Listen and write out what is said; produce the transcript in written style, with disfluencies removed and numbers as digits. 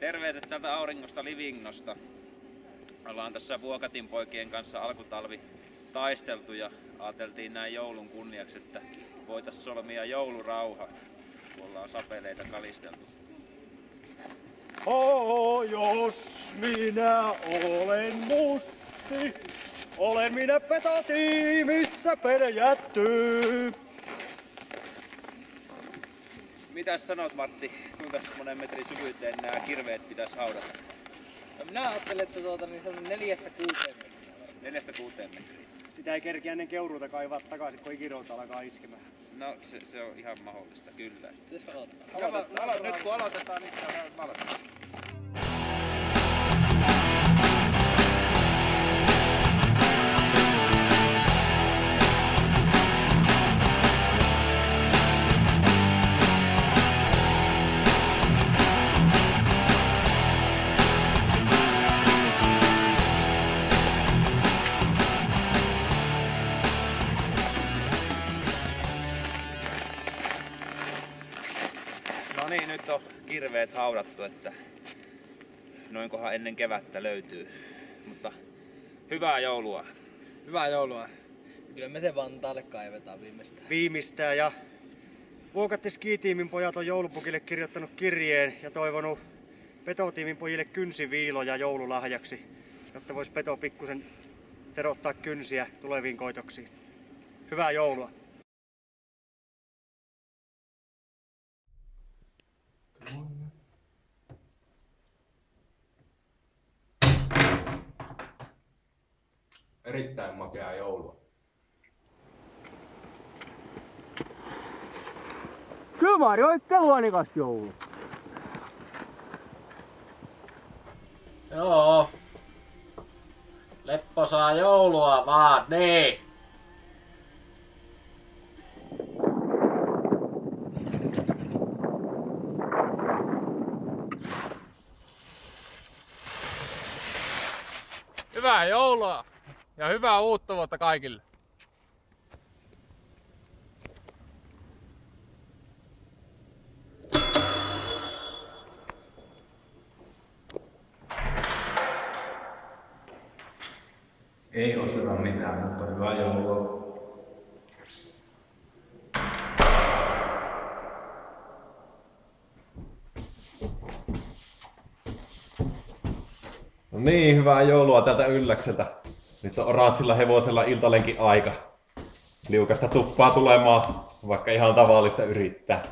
Terveiset täältä auringosta Livingosta. Ollaan tässä Vuokatin poikien kanssa alkutalvi taisteltu ja ajateltiin näin joulun kunniaksi, että voitais solmia joulurauha, kun ollaan sapeleita kalisteltu. Jos minä olen musti, olen minä petotiimissä peljätty. Mitäs sanot, Martti, kuinka monen metrin syvyyteen nämä kirveet pitäisi haudata? No minä ajattelen, että se on 4–6 metriä. 4–6 metriä. Sitä ei kerkiä ennen keuruuta kaivaa takaisin, kun ikirouta alkaa iskemään. No se on ihan mahdollista, kyllä. Pitäisikö aloittaa? Nyt kun aloitetaan, niin aloitetaan. No niin, nyt on kirveet haudattu, että noinkohan ennen kevättä löytyy. Mutta hyvää joulua! Hyvää joulua! Kyllä me se Vantaalle kaivetaan viimeistään. Viimeistään, ja Vuokatin skitiimin pojat on joulupukille kirjoittanut kirjeen ja toivonut petotiimin pojille kynsiviiloja joululahjaksi, jotta vois peto pikkusen terottaa kynsiä tuleviin koitoksiin. Hyvää joulua! Erittäin makeaa joulua. Kyllä Mari, oikein luonikas joulu. Joo. Lepposaa joulua vaan, niin. Hyvää joulua ja hyvää uutta vuotta kaikille. Ei osteta mitään, mutta hyvää joulua. No niin, hyvää joulua täältä Ylläkseltä. Nyt on oranssilla hevosella iltalenkin aika. Liukasta tuppaa tulemaan, vaikka ihan tavallista yrittää.